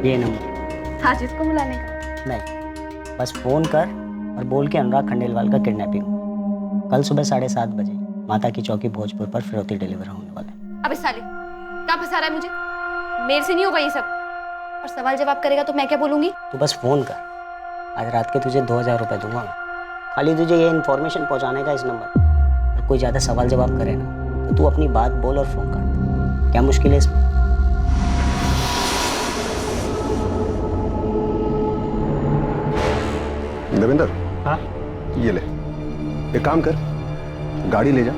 ये नंबर। आज इसको बुलाने का? नहीं, बस फ़ोन कर और बोल के अनुराग खंडेलवाल का किडनैपिंग कल सुबह 7:30 बजे माता की चौकी भोजपुर पर फिरौती डिलीवर होने वाला है। अबे साले, कहाँ फंसा रहा है मुझे? मेरे से नहीं होगा ये सब। और सवाल जवाब करेगा तो मैं क्या बोलूंगी? तू बस फ़ोन कर, आज रात के तुझे 2,000 रुपये दूंगा मैं। खाली तुझे ये इन्फॉर्मेशन पहुंचाने का इस नंबर पर। और कोई ज़्यादा सवाल जवाब करे ना तो तू अपनी बात बोल और फ़ोन कर। क्या मुश्किल है इसमें? देवेंद्र, हाँ, ये ले, एक काम कर, गाड़ी ले जा,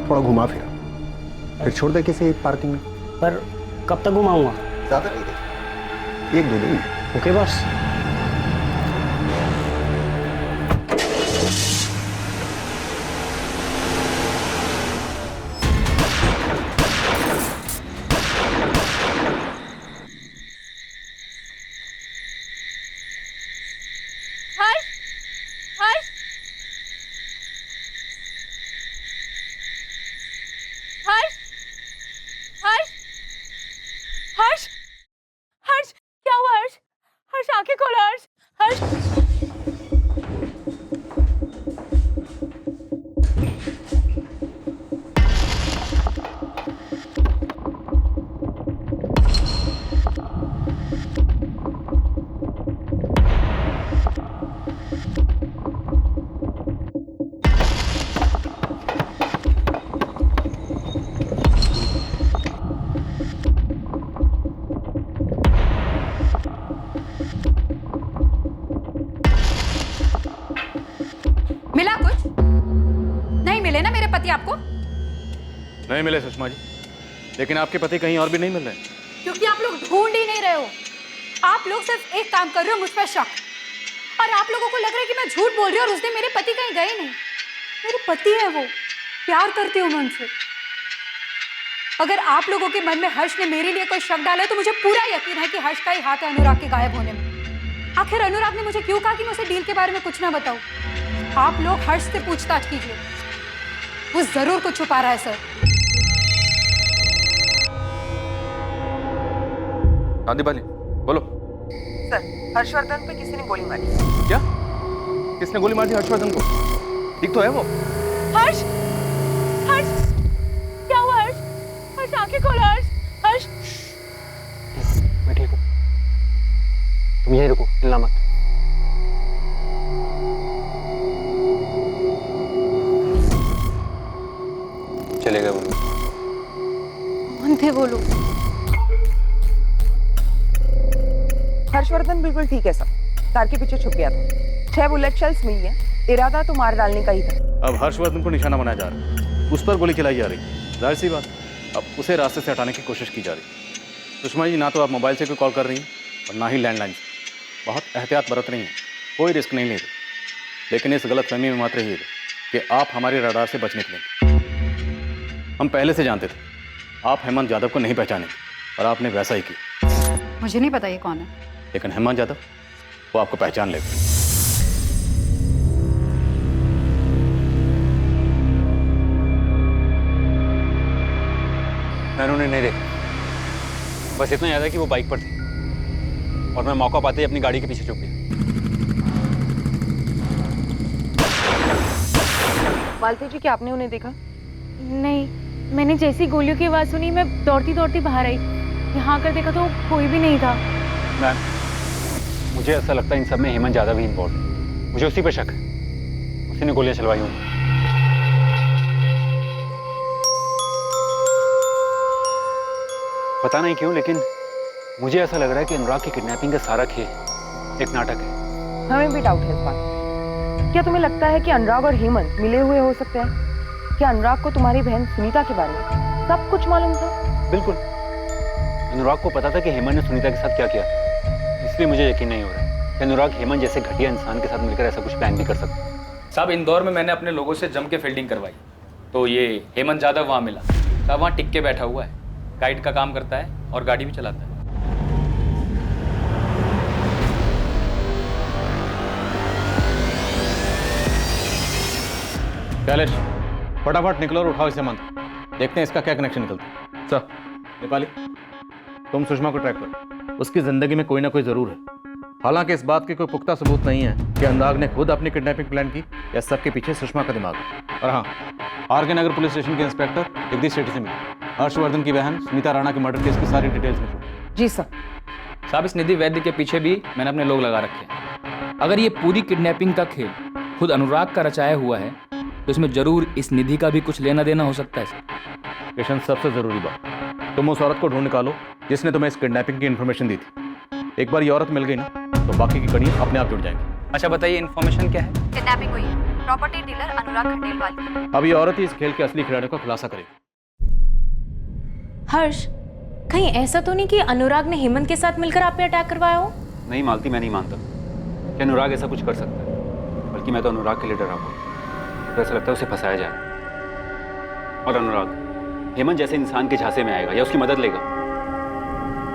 थोड़ा घुमा फिरा, फिर छोड़ दे किसी पार्किंग में। पर कब तक घुमाऊंगा? ज़्यादा नहीं दे, 1-2 दिन। Okay boss. हर्ष, हर्ष, हर्ष, हर्ष, हर्ष, हर्ष, क्या हुआ हर्ष? हर्ष आंखें खोलो हर्ष, हर्ष। मिला कुछ? नहीं मिले ना मेरे पति आपको? नहीं मिले सुषमा जी, लेकिन आपके पति कहीं और भी नहीं मिल रहे। क्योंकि आप लोग ढूंढ ही नहीं रहे हो। आप लोग सिर्फ एक काम कर रहे हो, मुझ पर शक। और आप लोगों को लग रहा है कि मैं झूठ बोल रही हूँ और उस दिन मेरे पति कहीं गए नहीं। मेरे पति है वो, प्यार करती हूँ मैं उनसे। अगर आप लोगों के मन में हर्ष ने मेरे लिए कोई शक डाला है तो मुझे पूरा यकीन है कि हर्ष का ही हाथ है अनुराग के गायब होने में। आखिर अनुराग ने मुझे क्यों कहा कि मैं उसे डील के बारे में कुछ ना बताऊं? आप लोग हर्ष से पूछताछ कीजिए, वो जरूर कुछ छुपा रहा है सर। हाँ दीपाली, बोलो। सर, हर्षवर्धन पे किसी ने गोली मारी। क्या? किसने गोली मार दी हर्षवर्धन को? ठीक तो है वो? हर्ष, हर्ष, क्या हुआ हर्ष? हर्ष आंखें खोलो हर्ष, हर्ष। मैं ठीक हूँ, तुम यहीं रुको, हिलना मत। चले गए वो लोग। कौन थे वो लोग? हर्षवर्धन बिल्कुल ठीक है सर, कार के पीछे छुप गया था। 6 बुलेट शेल्स मिली है, इरादा तो मार डालने का ही था। अब हर्षवर्धन को निशाना बनाया जा रहा है, उस पर गोली चलाई जा रही। जाहिर सी बात, अब उसे रास्ते से हटाने की कोशिश की जा रही। सुषमा जी, ना तो आप मोबाइल से कोई कॉल कर रही हैं और ना ही लैंडलाइन से। बहुत एहतियात बरत रही हैं, कोई रिस्क नहीं ले रही। लेकिन इस गलतफहमी में मात्र ये है कि आप हमारे रडार से बच निकलेंगे। हम पहले से जानते थे आप हेमंत यादव को नहीं पहचानेंगे, और आपने वैसा ही किया। मुझे नहीं पता ये कौन है। लेकिन हेमंत यादव वो आपको पहचान लेगा। मैंने उन्हें नहीं देखा, बस इतना याद है कि वो बाइक पर थी और मैं मौका पाते ही अपनी गाड़ी के पीछे छुप गया। मालती जी, क्या आपने उन्हें देखा? नहीं, मैंने जैसी गोलियों की आवाज़ सुनी मैं दौड़ती दौड़ती बाहर आई। यहाँ आकर देखा तो कोई भी नहीं था। मैम, मुझे ऐसा लगता है इन सब में हेमंत यादव भी इन्वॉल्व है। मुझे उसी पर शक है, उसी ने गोलियां चलवाई होंगी। पता नहीं क्यों, लेकिन मुझे ऐसा लग रहा है कि अनुराग की किडनैपिंग का सारा खेल एक नाटक है। हमें भी डाउट है इस बात। क्या तुम्हें लगता है कि अनुराग और हेमंत मिले हुए हो सकते हैं? क्या अनुराग को तुम्हारी बहन सुनीता के बारे में सब कुछ मालूम था? बिल्कुल, अनुराग को पता था कि हेमंत ने सुनीता के साथ क्या किया, इसलिए मुझे यकीन नहीं हो रहा है कि अनुराग हेमंत जैसे घटिया इंसान के साथ मिलकर ऐसा कुछ प्लान भी कर सकता है। साहब, इंदौर में मैंने अपने लोगों से जम के फील्डिंग करवाई, तो ये हेमंत यादव वहाँ मिला। साहब वहाँ टिक के बैठा हुआ है, गाइड का काम करता है और गाड़ी भी चलाता है। कैलेश, फटाफट निकलो और उठाओ इसे मंत्र। देखते हैं इसका क्या कनेक्शन निकलता है। सर, नेपाली, तुम सुषमा को ट्रैक करो। उसकी ज़िंदगी में कोई ना कोई ज़रूर है। हालांकि इस बात के कोई पुख्ता सबूत नहीं है कि अनुराग ने खुद अपनी किडनैपिंग प्लान की या सबके पीछे सुषमा का दिमाग है। और हाँ, आर.के. नगर पुलिस स्टेशन के इंस्पेक्टर जगदीश सेठी से मिले हर्षवर्धन की बहन सुनीता राणा के मर्डर केस की सारी डिटेल्स में। जी सर। साहब, इस निधि वैद्य के पीछे भी मैंने अपने लोग लगा रखे हैं। अगर ये पूरी किडनैपिंग का खेल खुद अनुराग का रचाया हुआ है तो इसमें जरूर इस निधि का भी कुछ लेना देना हो सकता है सर। किशन, सबसे ज़रूरी बात, तुम उस औरत को ढूंढ निकालो जिसने तुम्हें इस किडनैपिंग की इन्फॉर्मेशन दी थी। एक बार ये औरत मिल गई ना तो बाकी की कड़ी अपने आप जुड़ जाएंगी। अच्छा बताइए, इन्फॉर्मेशन क्या है? किडनैपिंग हुई है, प्रॉपर्टी डीलर अनुराग खंडेलवाल। अब ये औरत ही इस खेल के असली खिलाड़ियों का खुलासा करेगी। हर्ष, कहीं ऐसा तो नहीं कि अनुराग ने हेमंत के साथ मिलकर आप पे अटैक करवाया हो? नहीं मालती, मैं नहीं मानता कि अनुराग ऐसा कुछ कर सकता है। बल्कि मैं तो अनुराग के लिए डरा हूँ। तो ऐसा लगता है उसे फंसाया जाए और अनुराग हेमंत जैसे इंसान के झांसे में आएगा या उसकी मदद लेगा।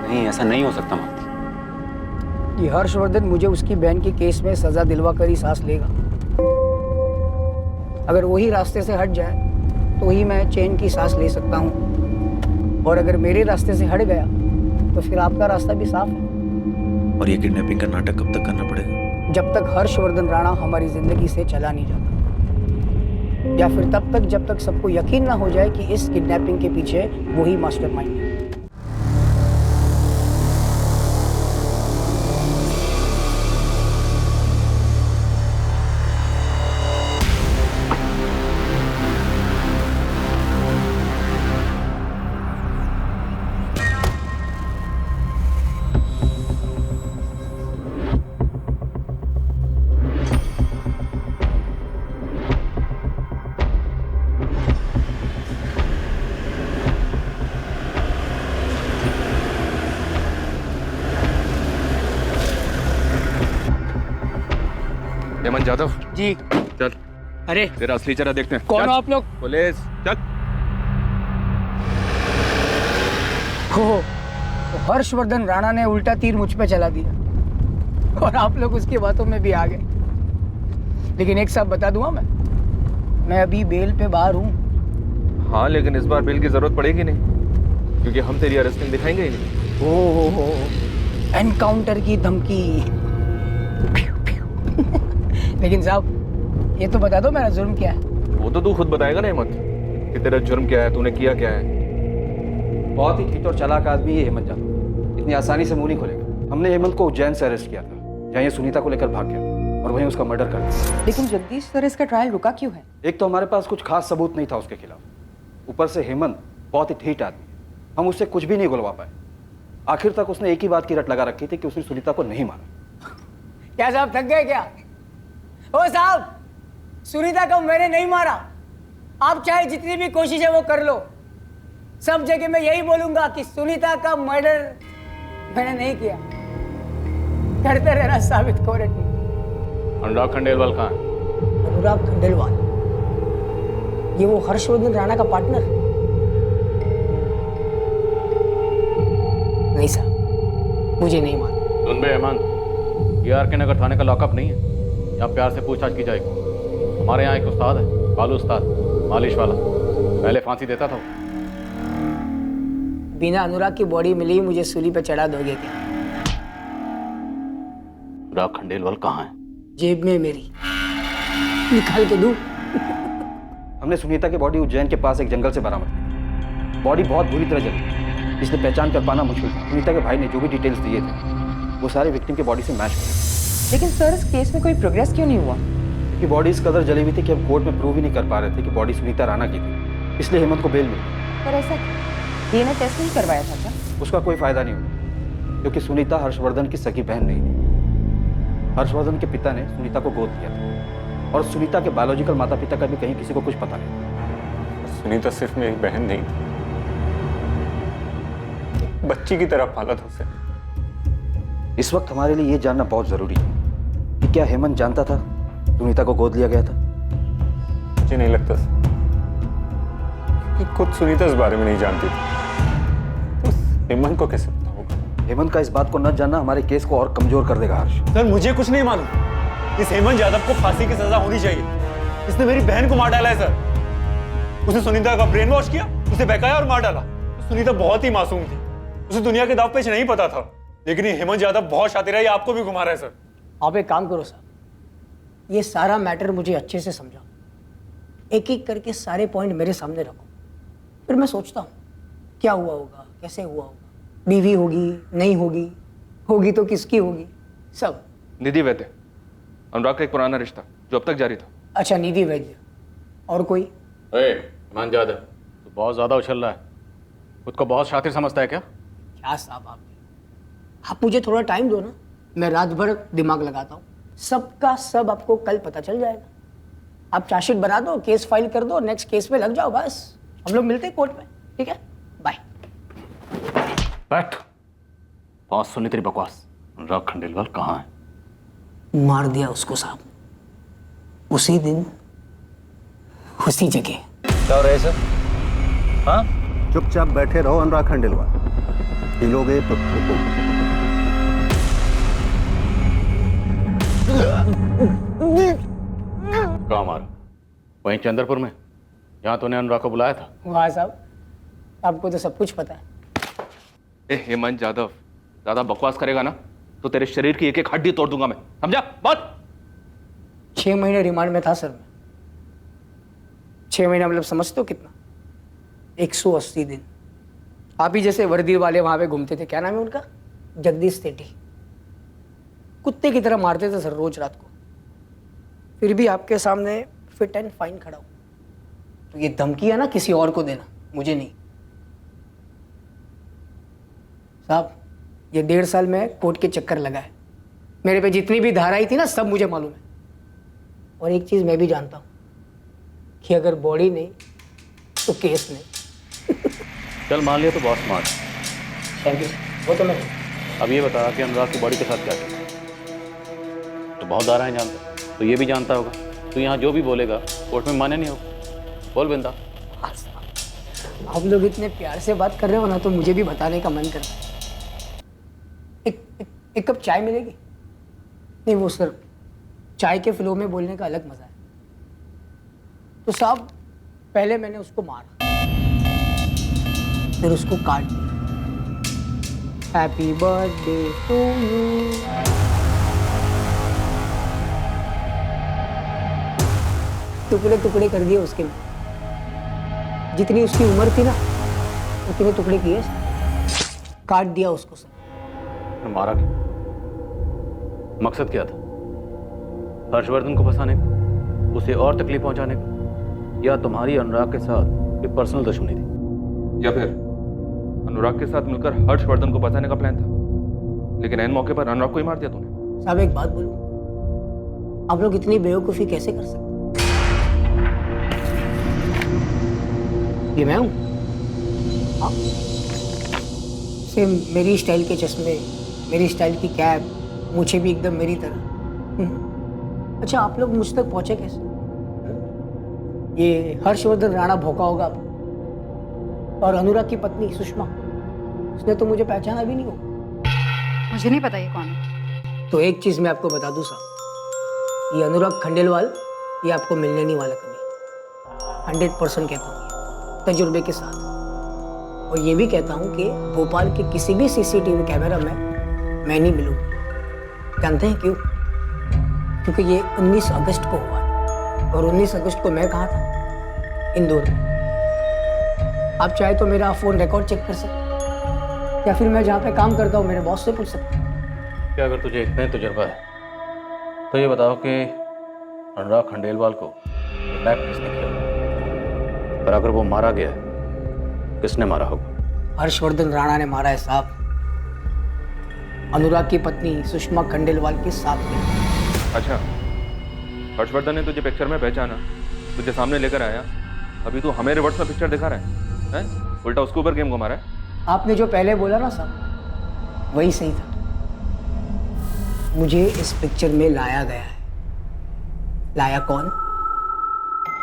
नहीं, ऐसा नहीं हो सकता मालती। ये हर्षवर्धन मुझे उसकी बहन के केस में सजा दिलवा कर ही सांस लेगा। अगर वही रास्ते से हट जाए तो ही मैं चैन की सांस ले सकता हूँ, और अगर मेरे रास्ते से हट गया तो फिर आपका रास्ता भी साफ है। और ये किडनैपिंग का नाटक कब तक करना पड़ेगा? जब तक हर्षवर्धन राणा हमारी जिंदगी से चला नहीं जाता, या फिर तब तक जब तक सबको यकीन ना हो जाए कि इस किडनैपिंग के पीछे वही मास्टरमाइंड है। हेमंत यादव जी। चल, अरे तेरा असली चेहरा देखते हैं। कौन चल, हो आप लोग? पुलिस, चल। हो, तो हर्षवर्धन राणा ने उल्टा तीर मुझ पे चला दिया और आप लोग उसकी बातों में भी आ गए। लेकिन एक साथ बता दूंगा, मैं अभी बेल पे बाहर हूँ। हाँ, लेकिन इस बार बिल की जरूरत पड़ेगी नहीं, क्योंकि हम तेरी अरेस्टिंग दिखाएंगे ही नहीं। हो, एनकाउंटर की धमकी। लेकिन साहब, ये तो बता दो मेरा जुर्म क्या है। वो तो तू खुद बताएगा ना हेमंत, कि तेरा जुर्म क्या है, तूने किया क्या है। बहुत ही ठीक और चालाक आदमी है हेमंत यादव। इतनी आसानी से मुंह नहीं खोलेगा। हमने हेमंत को उज्जैन से अरेस्ट किया था, जहाँ ये सुनीता को लेकर भाग गया और वहीं उसका मर्डर कर दिया। लेकिन जगदीश सर, इसका ट्रायल रुका क्यों है? एक तो हमारे पास कुछ खास सबूत नहीं था उसके खिलाफ, ऊपर से हेमंत बहुत ही ठीठ आदमी है। हम उससे कुछ भी नहीं गुलवा पाए। आखिर तक उसने एक ही बात की रट लगा रखी थी कि उसने सुनीता को नहीं मारा। क्या साहब, थक गए क्या? ओ साहब, सुनीता को मैंने नहीं मारा। आप चाहे जितनी भी कोशिशें वो कर लो, सब जगह मैं यही बोलूंगा कि सुनीता का मर्डर मैंने नहीं किया। करते रहना साबित कोर्ट में। अनुराग खंडेलवाल कहाँ है? अनुराग खंडेलवाल, ये वो हर्षवर्धन राणा का पार्टनर? नहीं साहब, मुझे नहीं मालूम। सुन बे हेमंत, ये आर.के. नगर थाने का लॉकअप नहीं है। यहाँ प्यार से पूछताछ की जाएगी। हमारे यहाँ एक उस्ताद है, कालू उस्ताद, मालिश वाला, पहले फांसी देता था। बिना अनुराग की बॉडी मिली मुझे सूली पे चढ़ा दोगे क्या? अनुराग खंडेलवाल कहाँ है? जेब में मेरी, निकाल के दूं? हमने सुनीता की बॉडी उज्जैन के पास एक जंगल से बरामद की। बॉडी बहुत बुरी तरह जली, इसलिए पहचान कर पाना मुश्किल था। सुनीता के भाई ने जो भी डिटेल्स दिए थे वो सारे विक्टिम के बॉडी से मैच हुए। लेकिन सर, इस केस में कोई प्रोग्रेस क्यों नहीं हुआ? क्योंकि बॉडी इस कदर जली हुई थी कि हम कोर्ट में प्रूव ही नहीं कर पा रहे थे कि बॉडी सुनीता राणा की थी। इसलिए हेमंत को बेल मिली। पर ऐसा डीएनए टेस्ट नहीं करवाया था क्या? उसका कोई फायदा नहीं हुआ, क्योंकि सुनीता हर्षवर्धन की सगी बहन नहीं थी। हर्षवर्धन के पिता ने सुनीता को गोद दिया था, और सुनीता के बायोलॉजिकल माता पिता का भी कहीं किसी को कुछ पता नहीं। सुनीता सिर्फ मेरी बहन नहीं, बच्ची की तरह पाला था उसे। इस वक्त हमारे लिए ये जानना बहुत जरूरी है कि क्या हेमंत जानता था सुनीता को गोद लिया गया था? मुझे नहीं लगता कि खुद सुनीता इस बारे में नहीं जानती थी, तो हेमंत को कैसे पता होगा? हेमंत का इस बात को न जानना हमारे केस को और कमजोर कर देगा हर्ष। सर, मुझे कुछ नहीं मालूम। इस हेमंत यादव को फांसी की सजा होनी चाहिए। इसने मेरी बहन को मार डाला है सर। उसने सुनीता का ब्रेन वॉश किया, उसे बहकाया और मार डाला। सुनीता बहुत ही मासूम थी, उसे दुनिया के दाव पेच नहीं पता था। लेकिन ये हेमंत यादव बहुत शातिर है, ये आपको भी घुमा रहा है सर। आप एक काम करो साहब, ये सारा मैटर मुझे अच्छे से समझाओ, एक एक करके सारे पॉइंट मेरे सामने रखो, फिर मैं सोचता हूँ क्या हुआ होगा, कैसे हुआ होगा, बीवी होगी नहीं होगी, होगी तो किसकी होगी, सब। निधि वैद्य, अनुराग का एक पुराना रिश्ता जो अब तक जारी था। अच्छा, निधि वैद्य, और कोई? हेमंत यादव, तो बहुत ज़्यादा उछल रहा है, खुद को बहुत शातिर समझता है क्या? क्या साहब आप मुझे थोड़ा टाइम दो ना, मैं रात भर दिमाग लगाता हूँ, सबका सब आपको कल पता चल जाएगा। आप चार्जशीट बना दो, केस फाइल कर दो, नेक्स्ट केस पे लग जाओ, बस हम लोग मिलते हैं कोर्ट में, ठीक है? बाय। बैठ। बहुत सुनी तेरी बकवास। अनुराग खंडेलवाल कहाँ है? मार दिया उसको साहब, उसी दिन उसी जगह। क्या हो रहा है सर? हाँ, चुपचाप बैठे रहो अनुराग खंडेलवाल, हिलोगे तो ठोको। कहाँ मारा? वहीं चंद्रपुर में, जहाँ तूने अनुराग को बुलाया था। वाह साहब, आपको तो सब कुछ पता है। ए हेमंत यादव, ज्यादा बकवास करेगा ना तो तेरे शरीर की एक एक हड्डी तोड़ दूंगा मैं, समझा? बात। 6 महीने रिमांड में था सर मैं। 6 महीना मतलब समझते हो कितना? 180 दिन। आप ही जैसे वर्दी वाले वहां पे घूमते थे, क्या नाम है उनका? जगदीश सेठी। कुत्ते की तरह मारते थे सर रोज रात को, फिर भी आपके सामने फिट एंड फाइन खड़ा हूं। तो ये धमकी है ना किसी और को देना, मुझे नहीं। साहब, ये 1.5 साल में कोर्ट के चक्कर लगा है, मेरे पे जितनी भी धाराएं थी ना सब मुझे मालूम है। और एक चीज मैं भी जानता हूं कि अगर बॉडी नहीं तो केस नहीं। चल मान लिया तो बहुत स्मार्ट। Thank you. वो तो मैं अब ये बता कि अनुराग की बॉडी के साथ क्या किया? तो बहुत धाराएं जानता, तो ये भी जानता होगा। तो यहाँ जो भी बोलेगा कोर्ट में माने नहीं होगा। बोल बिंदा। आप लोग इतने प्यार से बात कर रहे हो ना, तो मुझे भी बताने का मन करता है। एक कप चाय मिलेगी? नहीं वो सर, चाय के फ्लो में बोलने का अलग मजा है। तो साहब, पहले मैंने उसको मारा, फिर उसको काट दिया। Happy birthday to you. टुकड़े टुकड़े कर दिए उसके, जितनी उसकी उम्र थी ना उतने टुकड़े किए, काट दिया उसको सर। मारा क्यों? मकसद क्या था? हर्षवर्धन को फंसाने का, उसे और तकलीफ पहुंचाने का, या तुम्हारी अनुराग के साथ कोई पर्सनल दुश्मनी थी? या फिर अनुराग के साथ मिलकर हर्षवर्धन को बचाने का प्लान था, लेकिन ऐन मौके पर अनुराग को ही मार दिया तूने। साहब एक बात बोलूं, आप लोग इतनी बेवकूफ़ी कैसे कर सकते? ये मैं हूं? हाँ, सेम मेरी स्टाइल के चश्मे, मेरी स्टाइल की कैप, मुझे भी एकदम मेरी तरह। अच्छा, आप लोग मुझ तक पहुंचे कैसे? ये हर्षवर्धन राणा भौंका होगा आपको, और अनुराग की पत्नी सुषमा, उसने तो मुझे पहचाना भी नहीं होगा। मुझे नहीं पता ये कौन है। तो एक चीज मैं आपको बता दूं साहब, ये अनुराग खंडेलवाल ये आपको मिलने नहीं वाला कभी। 100% कहता हूँ, तजुर्बे के साथ। और ये भी कहता हूँ कि भोपाल के किसी भी सीसीटीवी कैमरा में मैं नहीं मिलूंगा। जानते हैं क्यों? क्योंकि ये 19 अगस्त को हुआ है, और 19 अगस्त को मैं कहाँ था? इंदौर में। आप चाहे तो मेरा फ़ोन रिकॉर्ड चेक कर सकते हैं, या फिर मैं जहाँ पे काम करता हूँ मेरे बॉस से पूछ सकते हैं। क्या अगर तुझे इतना तजुर्बा है तो ये बताओ कि अनुराग खंडेलवाल को किडनैप किसने किया? और अगर वो मारा गया किसने मारा होगा? हर्षवर्धन राणा ने मारा है साहब, अनुराग की पत्नी सुषमा खंडेलवाल के साथ में। अच्छा, हर्षवर्धन ने तुझे पिक्चर में पहचाना, तुझे सामने लेकर आया, अभी तू हमें रिवर्स में पिक्चर दिखा रहा है? उल्टा उसके ऊपर गेम घुमा रहा है। आपने जो पहले बोला ना साहब, वही सही था। मुझे इस पिक्चर में लाया गया है। लाया कौन?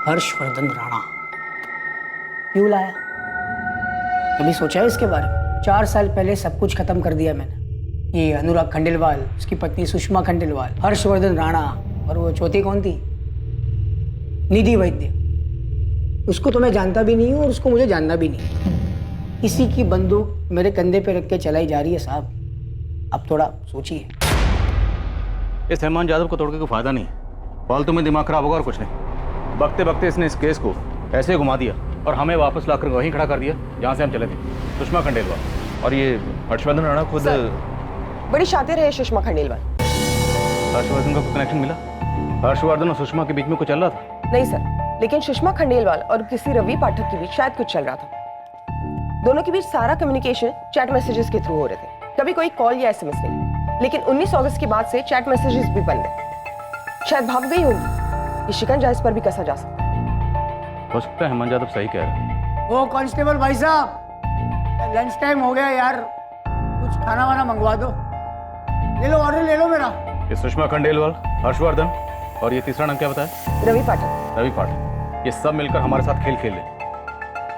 हर्षवर्धन राणा। क्यों लाया? कभी सोचा है इसके बारे में? 4 साल पहले सब कुछ खत्म कर दिया मैंने। ये अनुराग खंडेलवाल, उसकी पत्नी सुषमा खंडेलवाल, हर्षवर्धन राणा, और वो चौथी कौन थी? निधि वैद्य। उसको तो मैं जानता भी नहीं हूँ और उसको मुझे जानना भी नहीं। इसी की बंदूक मेरे कंधे पे रख के चलाई जा रही है साहब। आप थोड़ा सोचिए। इस हेमंत यादव को तोड़ के कोई फायदा नहीं, फालतू में दिमाग खराब होगा और कुछ नहीं। बकते बकते इसने इस केस को ऐसे घुमा दिया और हमें वापस लाकर वहीं खड़ा कर दिया जहाँ से हम चले थे, सुषमा खंडेलवाल। और ये हर्षवर्धन राणा खुद बड़ी शातिर है सुषमा खंडेलवाल। हर्षवर्धन का कोई कनेक्शन मिला? हर्षवर्धन और सुषमा के बीच में कुछ चल रहा था? नहीं सर, लेकिन सुषमा खंडेलवाल और किसी रवि पाठक के बीच शायद कुछ चल रहा था। दोनों के बीच सारा कम्युनिकेशन चैट मैसेजेस के थ्रू हो रहे थे, कभी कोई कॉल या एसएमएस नहीं। लेकिन 19 अगस्त के बाद से चैट मैसेजेस भी बंद है। शायद भाग गई होगी, ये शिकंजा इस पर भी कसा जा सकता है। हो सकता है हेमंत यादव सही कह रहे हैं। वो कांस्टेबल भाई साहब, लंच टाइम हो गया यार, कुछ खाना वाना मंगवा दो। ले लो, ऑर्डर ले लो मेरा। ये सुषमा खंडेलवाल, हर्षवर्धन और ये तीसरा नाम क्या बताया? रवि पाठक। रवि पाठक। ये सब मिलकर हमारे साथ खेल खेल रहे।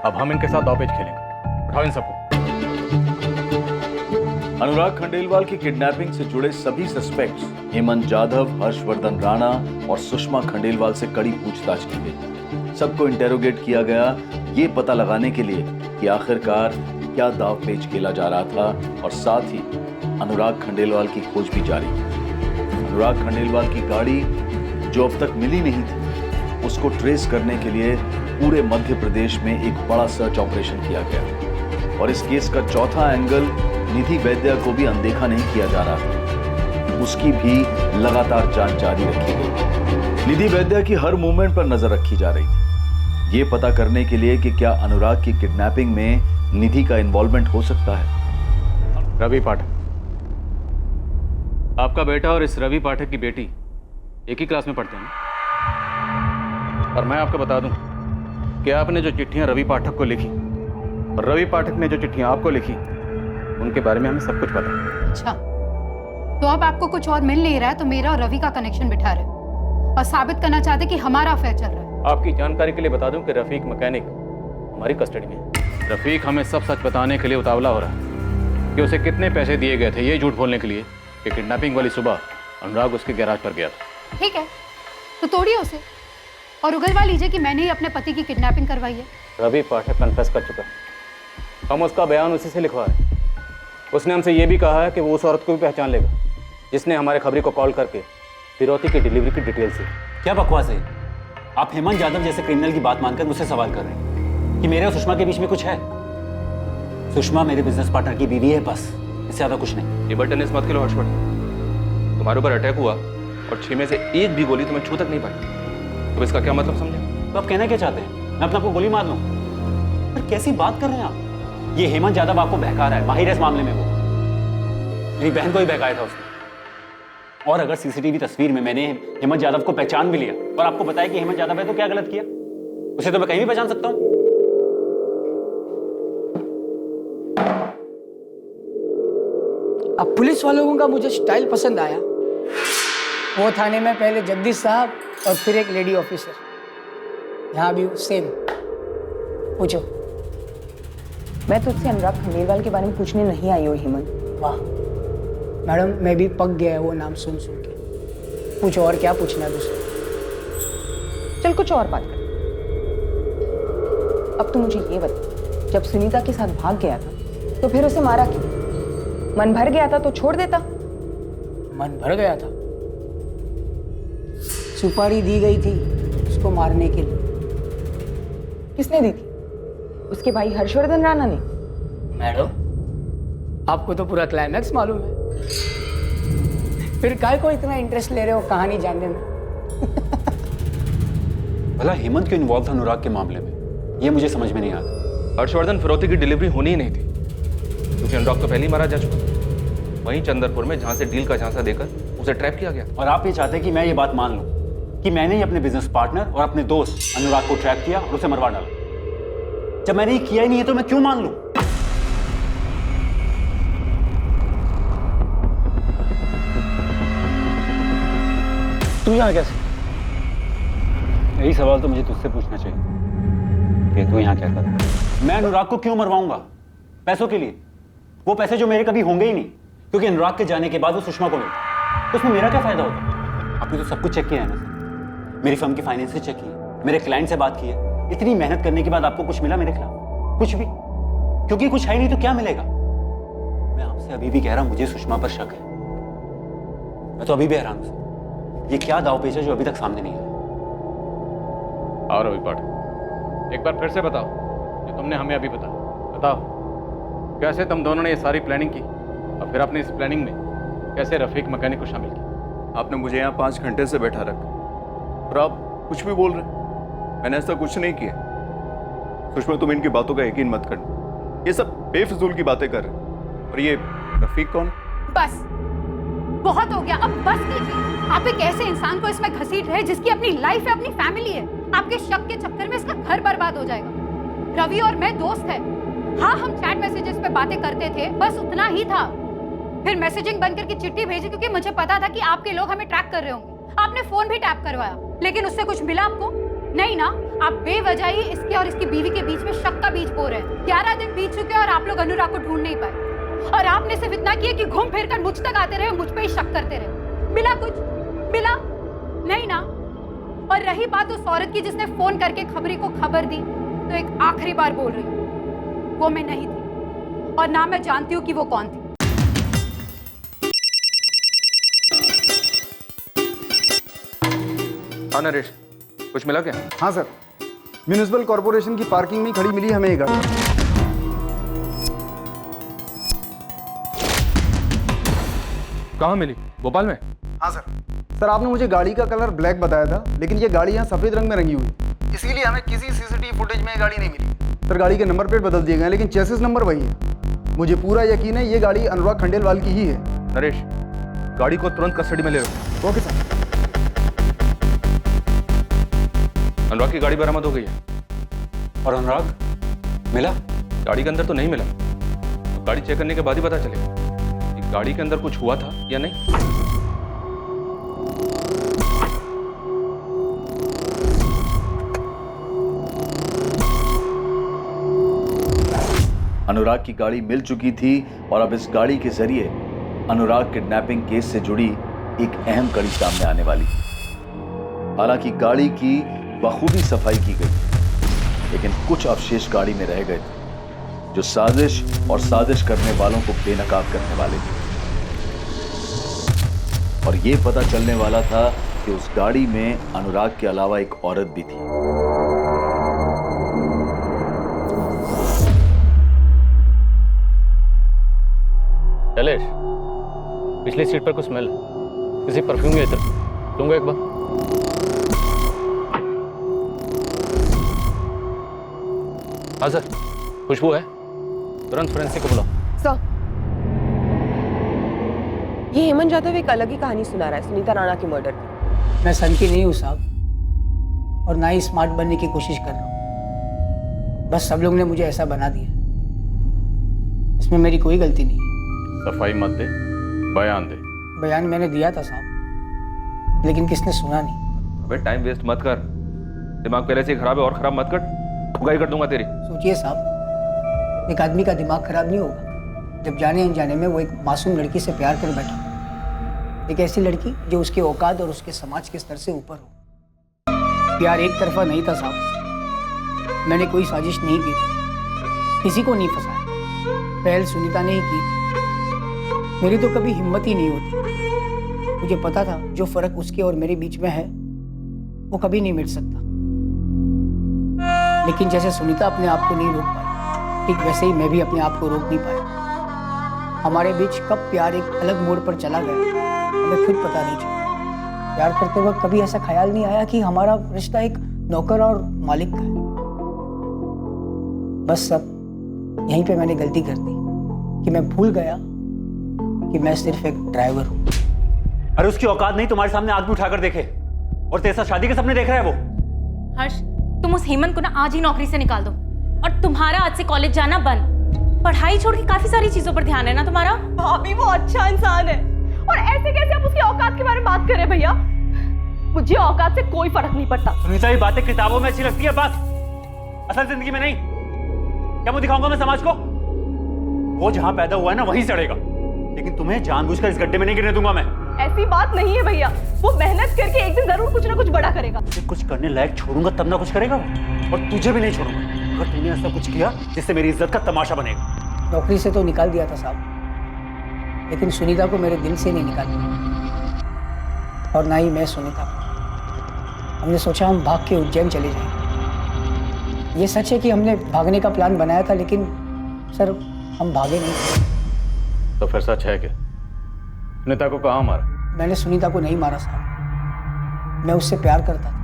अब हम इनके साथ दांवपेच खेलेंगे। उठाओ इन सबको। अनुराग खंडेलवाल की किडनैपिंग से जुड़े सभी सस्पेक्ट्स हेमंत जाधव, हर्षवर्धन राणा और सुषमा खंडेलवाल से कड़ी पूछताछ की गई। सबको इंटेरोगेट किया गया, ये पता लगाने के लिए कि आखिरकार क्या दांवपेच खेला जा रहा था, और साथ ही अनुराग खंडेलवाल की खोज भी जारी है। अनुराग खंडेलवाल की गाड़ी जो अब तक मिली नहीं थी, उसको ट्रेस करने के लिए पूरे मध्य प्रदेश में एक बड़ा सर्च ऑपरेशन किया गया। और इस केस का चौथा एंगल निधि वैद्य को भी अनदेखा नहीं किया जा रहा था, उसकी भी लगातार जांच जारी रखी गई। निधि वैद्य की हर मूवमेंट पर नजर रखी जा रही थी, ये पता करने के लिए कि क्या अनुराग की किडनैपिंग में निधि का इन्वॉल्वमेंट हो सकता है। रवि पाठक, आपका बेटा और इस रवि पाठक की बेटी एक ही क्लास में पढ़ते हैं, और मैं आपको बता दूं कि आपने जो चिट्ठियां रवि पाठक को लिखी और रवि पाठक ने जो चिट्ठियां आपको लिखी, उनके बारे में हमें सब कुछ पता है। अच्छा, तो अब आपको कुछ और मिल नहीं रहा है तो मेरा और रवि का कनेक्शन बिठा रहे हो और साबित करना चाहते कि हमारा अफेयर चल रहा है। आपकी जानकारी के लिए बता दूं कि रफीक मैकेनिक हमारी कस्टडी में है। रफीक हमें सब सच बताने के लिए उतावला हो रहा है कि उसे कितने पैसे दिए गए थे ये झूठ बोलने के लिए कि किडनैपिंग वाली सुबह अनुराग उसके गैराज पर गया था। ठीक है, तो तोड़िए उसे और उगलवा लीजिए कि मैंने ही अपने पति की किडनैपिंग करवाई है। रवि पाठक कन्फेस कर चुका है, हम उसका बयान उसी से लिखवा रहे हैं। उसने हमसे ये भी कहा है कि वो उस औरत को भी पहचान लेगा जिसने हमारे खबरी को कॉल करके फिरौती की डिलीवरी की डिटेल से। क्या बकवास है? आप हेमंत यादव जैसे क्रिमिनल की बात मानकर मुझसे सवाल कर रहे हैं कि मेरे और सुषमा के बीच में कुछ है। सुषमा मेरे बिजनेस पार्टनर की बीवी है, बस, इससे ज्यादा कुछ नहीं। ये बटन मत खेलो हर्षवर्धन, तुम्हारे ऊपर अटैक हुआ और 6 में से एक भी गोली तुम्हें छू तक नहीं पाई, तो इसका क्या मतलब समझे? तो आप कहना क्या चाहते हैं? मैं अपने आपको गोली मार लूं? पर कैसी बात कर रहे हैं आप? ये हेमंत यादव आपको बहका रहा है, माहिर है इस मामले में। वो मेरी बहन को ही बहकाया था उसने। और अगर सीसीटीवी तस्वीर में मैंने हेमंत यादव को पहचान भी लिया और आपको बताया कि हेमंत यादव है, तो क्या गलत किया? उसे तो मैं कहीं भी पहचान सकता हूं। अब पुलिस वालों का मुझे स्टाइल पसंद आया। वो थाने में पहले जगदीश साहब और फिर एक लेडी ऑफिसर, यहाँ भी सेम। पूछो। मैं तुझसे अनुराग खंडेलवाल के बारे में पूछने नहीं आई हूँ हेमंत। वाह मैडम, मैं भी पक गया है वो नाम सुन सुन के। पूछो और क्या पूछना है दूसरा। चल कुछ और बात कर। अब तू मुझे ये बता, जब सुनीता के साथ भाग गया था तो फिर उसे मारा क्यों? मन भर गया था तो छोड़ देता। मन भर गया था, सुपारी दी गई थी उसको मारने के लिए। किसने दी थी? उसके भाई हर्षवर्धन राणा ने। मैडम, आपको तो पूरा क्लाइमैक्स मालूम है, फिर काय को इतना इंटरेस्ट ले रहे हो कहानी जानने में? भला हेमंत क्यों इन्वॉल्व था अनुराग के मामले में, ये मुझे समझ में नहीं आता। हर्षवर्धन फिरौती की डिलीवरी होनी ही नहीं थी, क्योंकि अनुराग तो पहले ही मारा जा चुका था वहीं चंदरपुर में, जहां से डील का झांसा देकर उसे ट्रैप किया गया। और आप ये चाहते हैं कि मैं ये बात मान लूं कि मैंने ही अपने बिजनेस पार्टनर और अपने दोस्त अनुराग को ट्रैप किया और उसे मरवा डाला? जब मैंने ये किया ही नहीं है तो मैं क्यों मान लूं? तू यहाँ कैसे? यही सवाल तो मुझे तुझसे पूछना चाहिए कि तू यहाँ क्या कर रहा है? मैं अनुराग को क्यों मरवाऊंगा? पैसों के लिए। वो पैसे जो मेरे कभी होंगे ही नहीं, क्योंकि अनुराग के जाने के बाद वो सुषमा को मिलता, तो उसमें मेरा क्या फायदा होता? आपने तो सब कुछ चेक किया है ना सर, मेरी फर्म की फाइनेंस चेक की, मेरे क्लाइंट से बात की है। इतनी मेहनत करने के बाद आपको कुछ मिला मेरे खिलाफ? कुछ भी? क्योंकि कुछ है नहीं तो क्या मिलेगा? मैं आपसे अभी भी कह रहा हूं, मुझे सुषमा पर शक है। मैं तो अभी भी हैरान हूं। ये क्या दांवपेच है जो अभी तक सामने नहीं आया? आओ रवि पाठक, एक बार फिर से बताओ जो तुमने हमें अभी बताओ कैसे तुम दोनों ने ये सारी प्लानिंग की और फिर आपने इस प्लानिंग में कैसे रफीक मैकेनिक को शामिल किया? आपने मुझे यहाँ 5 घंटे से बैठा रखा और आप कुछ भी बोल रहे हैं। मैंने ऐसा कुछ नहीं किया। सुषमा, तुम इनकी बातों का यकीन मत करना, ये सब बेफिजूल की बातें कर रहे हैं। और ये रफीक कौन? बस बहुत हो गया, अब बस कीजिए। आप एक ऐसे इंसान को इसमें घसीट रहे जिसकी अपनी लाइफ है, अपनी फैमिली है। आपके शक के चक्कर में इसका घर बर्बाद हो जाएगा। रवि और मैं दोस्त हैं। हाँ, हम चैट मैसेजेस पे बातें करते थे, बस उतना ही था। फिर मैसेजिंग बंद करके चिट्ठी भेजी क्योंकि मुझे पता था कि आपके लोग हमें ट्रैक कर रहे होंगे। आपने फोन भी टैप करवाया, लेकिन उससे कुछ मिला आपको? नहीं ना। आप बेवजह ही इसके और इसकी बीवी के बीच में शक का बीज बो रहे हैं। 11 दिन बीत चुके और आप लोग अनुराग को ढूंढ नहीं पाए। और आपने सिर्फ इतना किया कि घूम फिर कर मुझ तक आते रहे, मुझ पे ही शक करते रहे। मिला कुछ? मिला नहीं ना। और रही बात उस औरत की जिसने फोन करके खबरी को खबर दी, तो एक आखिरी बार बोल रही हूँ, वो मैं नहीं थी और ना मैं जानती हूँ कि वो कौन थी। हाँ नरेश, कुछ मिला क्या? हाँ सर, म्यूनिसिपल कॉर्पोरेशन की पार्किंग में खड़ी मिली हमें ये गाड़ी। कहाँ मिली? भोपाल में? हाँ सर, आपने मुझे गाड़ी का कलर ब्लैक बताया था, लेकिन ये गाड़ी यहाँ सफ़ेद रंग में रंगी हुई, इसीलिए हमें किसी सीसीटीवी फुटेज में ये गाड़ी नहीं मिली। सर, गाड़ी के नंबर प्लेट बदल दिए गए, लेकिन चेसिस नंबर वही है। मुझे पूरा यकीन है ये गाड़ी अनुराग खंडेलवाल की ही है। नरेश, गाड़ी को तुरंत कस्टडी में ले लो। Okay sir. अनुराग की गाड़ी बरामद हो गई है। और अनुराग मिला? गाड़ी के अंदर तो नहीं मिला, तो गाड़ी चेक करने के बाद ही पता चलेगा कि गाड़ी के अंदर कुछ हुआ था या नहीं। अनुराग की गाड़ी मिल चुकी थी और अब इस गाड़ी के जरिए अनुराग किडनैपिंग केस से जुड़ी एक अहम कड़ी सामने आने वाली है। हालांकि गाड़ी की बखूबी सफाई की गई, लेकिन कुछ अवशेष गाड़ी में रह गए थे जो साजिश और साजिश करने वालों को बेनकाब करने वाले थे। और यह पता चलने वाला था कि उस गाड़ी में अनुराग के अलावा एक औरत भी थी। शैलेश, पिछली सीट पर कुछ स्मेल है, किसी परफ्यूम की इत्र। लूंगा एक बार। हाँ सर, खुशबू है, तुरंत फोरेंसिक को बुलाओ। सर, ये हेमंत जाधव एक अलग ही कहानी सुना रहा है सुनीता राणा के मर्डर की। मैं सन की नहीं हूँ साहब, और ना ही स्मार्ट बनने की कोशिश कर रहा हूँ। बस सब लोग ने मुझे ऐसा बना दिया, इसमें मेरी कोई गलती नहीं है। सफाई मत दे, बयान दे। बयान मैंने दिया था साहब, लेकिन किसने सुना नहीं। अबे टाइम वेस्ट मत कर, दिमाग पहले से ही खराब है और खराब मत कर, उगाई कर दूंगा तेरी। सोचिए साहब, एक आदमी का दिमाग खराब नहीं होगा जब जाने अनजाने में वो एक मासूम लड़की से प्यार कर बैठा, एक ऐसी लड़की जो उसके औकात और उसके समाज के स्तर से ऊपर हो। प्यार एक तरफा नहीं था साहब, मैंने कोई साजिश नहीं की थी, किसी को नहीं फंसाया। पहल सुनीता ने ही की थी। मेरी तो कभी हिम्मत ही नहीं होती। मुझे पता था जो फर्क उसके और मेरे बीच में है वो कभी नहीं मिट सकता, लेकिन जैसे सुनीता अपने आप को नहीं रोक पाई, ठीक वैसे ही मैं भी अपने आप को रोक नहीं पाया। हमारे बीच कब प्यार एक अलग मोड़ पर चला गया हमें खुद पता नहीं चला। प्यार करते वक्त कभी ऐसा ख्याल नहीं आया कि हमारा रिश्ता एक नौकर और मालिक का है। बस अब यहीं पे मैंने गलती कर दी कि मैं भूल गया कि मैं सिर्फ एक ड्राइवर हूँ। अरे उसकी औकात नहीं तुम्हारे सामने आदमी उठाकर देखे, और तेरे साथ शादी के सपने देख रहा है वो। हर्ष, तुम उस हेमंत को ना आज ही नौकरी से निकाल दो, और तुम्हारा आज से कॉलेज जाना बंद। पढ़ाई छोड़ के काफी सारी चीजों पर ध्यान है ना तुम्हारा। भाभी वो अच्छा इंसान है, और ऐसे कैसे आप उसकी औकात के बारे में बात कर रहे हैं भैया? मुझे औकात से कोई फर्क नहीं पड़ता। सुनीता, ये बातें किताबों में अच्छी लगती है, बस असल जिंदगी में नहीं। क्या मुझे दिखाऊंगा मैं समाज को? वो जहां पैदा हुआ है ना वहीं सड़ेगा, लेकिन तुम्हें जानबूझकर इस गड्ढे में नहीं गिरने दूंगा मैं। ऐसी बात नहीं है भैया, वो मेहनत करके एक दिन जरूर कुछ ना कुछ बड़ा करेगा। कुछ करने लायक छोड़ूंगा तब ना कुछ करेगा, और तुझे भी नहीं छोड़ूंगा अगर तूने ऐसा कुछ किया जिससे मेरी इज्जत का तमाशा बनेगा। नौकरी से तो निकाल दिया था साहब, लेकिन सुनीता को मेरे दिल से नहीं निकाल पाया, और ना ही मैं सुनीता को। हमने सोचा हम भाग के उज्जैन चले जाएं। ये सच है कि हमने भागने का प्लान बनाया था, लेकिन सर हम भागे नहीं। तो फिर सच है कि सुनीता को कहाँ मारा? मैंने सुनीता को नहीं मारा साहब, मैं उससे प्यार करता था।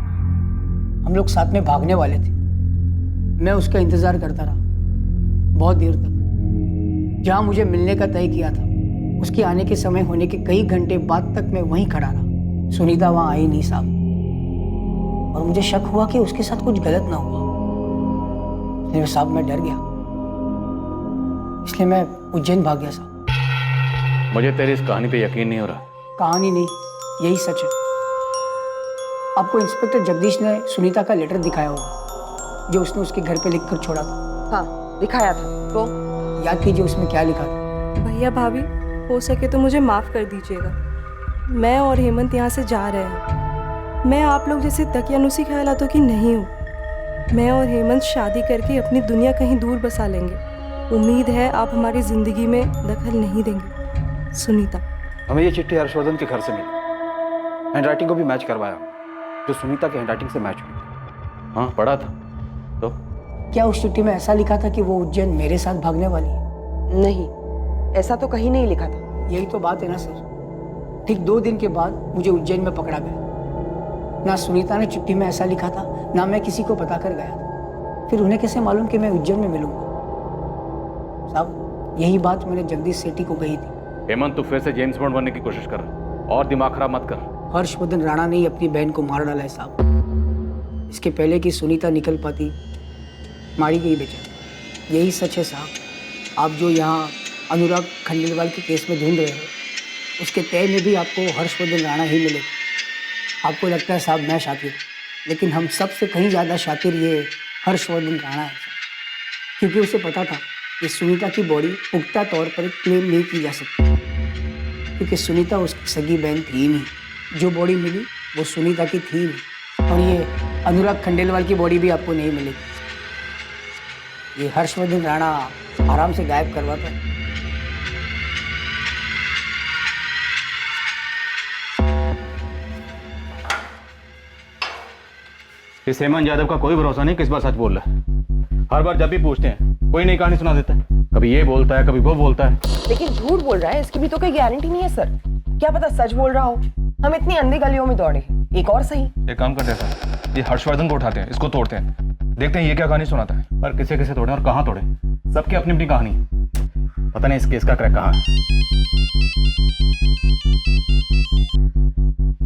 हम लोग साथ में भागने वाले थे। मैं उसका इंतजार करता रहा बहुत देर तक। जहाँ मुझे मिलने का तय किया था, उसके आने के समय होने के कई घंटे बाद तक मैं वहीं खड़ा रहा। सुनीता वहाँ आई नहीं साहब, और मुझे शक हुआ कि उसके साथ कुछ गलत ना हुआ। इसलिए साहब मैं डर गया, इसलिए मैं उज्जैन भाग गया साहब। मुझे तेरी इस कहानी पे यकीन नहीं हो रहा। कहानी नहीं, यही सच है। आपको इंस्पेक्टर जगदीश ने सुनीता का लेटर दिखाया होगा, जो उसने उसके घर पे लिखकर छोड़ा था। हाँ दिखाया था। तो याद कीजिए उसमें क्या लिखा था। भैया भाभी, हो सके तो मुझे माफ़ कर दीजिएगा। मैं और हेमंत यहाँ से जा रहे हैं। मैं आप लोग जैसे दकियानुसी ख्यालातों की नहीं हूँ। मैं और हेमंत शादी करके अपनी दुनिया कहीं दूर बसा लेंगे। उम्मीद है आप हमारी ज़िंदगी में दखल नहीं देंगे। सुनीता। हमें ये चिट्ठी हर्षवर्धन के घर से मिली। हैंडराइटिंग को भी मैच करवाया, जो सुनीता के हैंडराइटिंग से मैच हुई थी। हाँ पढ़ा था। तो क्या उस चिट्ठी में ऐसा लिखा था कि वो उज्जैन मेरे साथ भागने वाली है? नहीं, ऐसा तो कहीं नहीं लिखा था। यही तो बात है ना सर। ठीक 2 दिन के बाद मुझे उज्जैन में पकड़ा गया। ना सुनीता ने चिट्ठी में ऐसा लिखा था, ना मैं किसी को बता कर गया था। फिर उन्हें कैसे मालूम कि मैं उज्जैन में मिलूंगा? साहब यही बात मैंने जगदीश सेठी को कही थी। हेमंत तू फिर से जेम्स बॉन्ड बनने की कोशिश कर रहा, और दिमाग खराब मत कर। हर्षवर्धन राणा ने ही अपनी बहन को मार डाला है साहब। इसके पहले कि सुनीता निकल पाती, मारी गई बेचारी। यही सच है साहब। आप जो यहाँ अनुराग खंडेलवाल के केस में ढूंढ रहे हो, उसके तय में भी आपको हर्षवर्धन राणा ही मिले। आपको लगता है साहब मैं शातिर, लेकिन हम सबसे कहीं ज़्यादा शातिर ये हर्षवर्धन राणा है, क्योंकि उसे पता था कि सुनीता की बॉडी पुख्ता तौर पर क्लेम नहीं की जा सकती, क्योंकि सुनीता उसकी सगी बहन थी ही नहीं। जो बॉडी मिली वो सुनीता की थी नहीं, और ये अनुराग खंडेलवाल की बॉडी भी आपको नहीं मिलेगी। ये हर्षवर्धन राणा आराम से गायब करवाता है। इस हेमंत यादव का कोई भरोसा नहीं, किस बार सच बोल रहा है। हर बार जब भी पूछते हैं कोई नई कहानी सुना देता है। कभी ये बोलता है, कभी वो बोलता है। लेकिन झूठ बोल रहा है, इसकी भी तो कोई गारंटी नहीं है सर। क्या पता सच बोल रहा हो। हम इतनी अंधी गलियों में दौड़े हैं, एक और सही। एक काम करते हैं सर, ये हर्षवर्धन को उठाते हैं, इसको तोड़ते हैं, देखते हैं ये क्या कहानी सुनाता है। पर किसे किसे तोड़े और कहाँ तोड़े, सबकी अपनी अपनी कहानी। पता नहीं इस केस का क्रैक कहाँ है।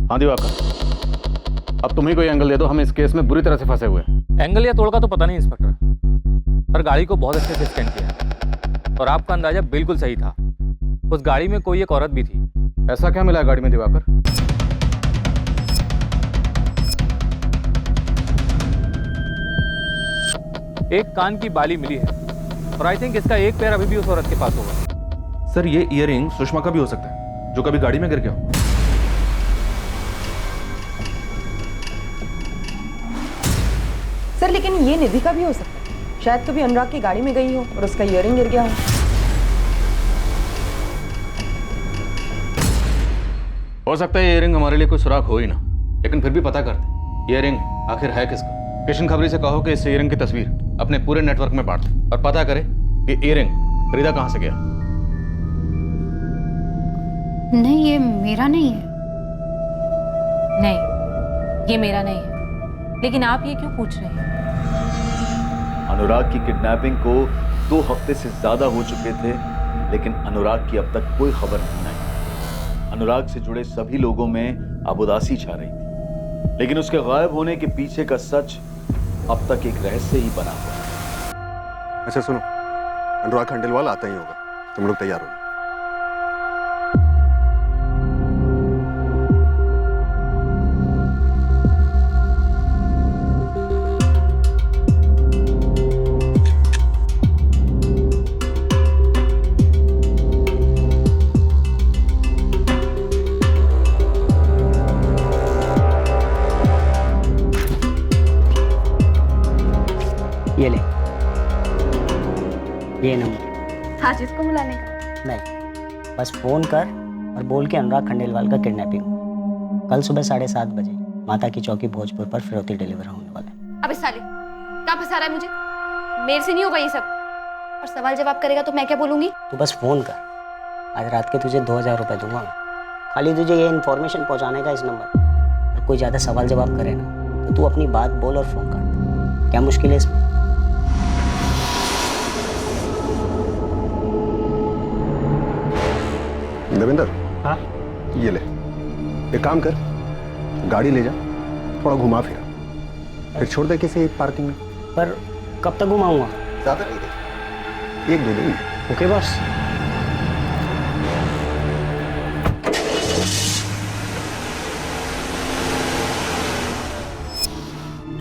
हाँ दिवाकर, अब तुम ही कोई एंगल दे दो, हम इस केस में बुरी तरह से फंसे हुए हैं। एंगल या तोड़ का तो पता नहीं इंस्पेक्टर, पर गाड़ी को बहुत अच्छे से स्कैन किया है, और आपका अंदाजा बिल्कुल सही था। उस गाड़ी में कोई एक औरत भी थी। ऐसा क्या मिला है गाड़ी में दिवाकर? एक कान की बाली मिली है, और आई थिंक इसका एक पैर अभी भी उस औरत के पास होगा। सर ये ईयरिंग सुषमा का भी हो सकता है, जो कभी गाड़ी में गिर गया हो। सर लेकिन ये निधि का भी हो सकता है। शायद कभी अनुराग की गाड़ी में गई हो और उसका ईयरिंग गिर गया हो। हो सकता है ये इयरिंग हमारे लिए कोई सुराग हो ही ना, लेकिन फिर भी पता करते ये इयरिंग आखिर है किसका। किशन खबरी से कहो कि इस इयरिंग की तस्वीर अपने पूरे नेटवर्क में बांट दे और पता करे कि इयरिंग खरीदा कहां से गया। नहीं, ये मेरा नहीं है। नहीं, ये मेरा नहीं है। लेकिन आप ये क्यों पूछ रहे हैं? अनुराग की किडनैपिंग को 2 हफ्ते से ज्यादा हो चुके थे, लेकिन अनुराग की अब तक कोई खबर नहीं आई। अनुराग से जुड़े सभी लोगों में अब उदासी छा रही थी, लेकिन उसके गायब होने के पीछे का सच अब तक एक रहस्य ही बना हुआ है। अच्छा सुनो, अनुराग खंडेलवाल आता ही होगा, तुम लोग तैयार हो। ये ले, ये नंबर। आज इसको बुलाने का? नहीं, बस फ़ोन कर और बोल के अनुराग खंडेलवाल का किडनैपिंग कल सुबह 7:30 बजे माता की चौकी भोजपुर पर फिरौती डिलीवर होने वाला है। अबे साले, कहाँ फंसा रहा है मुझे? मेरे से नहीं होगा ये सब। और सवाल जवाब करेगा तो मैं क्या बोलूंगी? तू बस फ़ोन कर, आज रात के तुझे 2000 रुपये दूंगा। खाली तुझे ये इन्फॉर्मेशन पहुंचाने का इस नंबर पर। और कोई ज़्यादा सवाल जवाब करे ना तो तू अपनी बात बोल और फ़ोन कर। क्या मुश्किल है इसमें? देवेंद्र, हाँ ये ले, एक काम कर, गाड़ी ले जा, थोड़ा घुमा फिरा, फिर छोड़ दे किसी पार्किंग में। पर कब तक घुमाऊंगा? ज़्यादा नहीं, 1-2 दिन। Okay boss.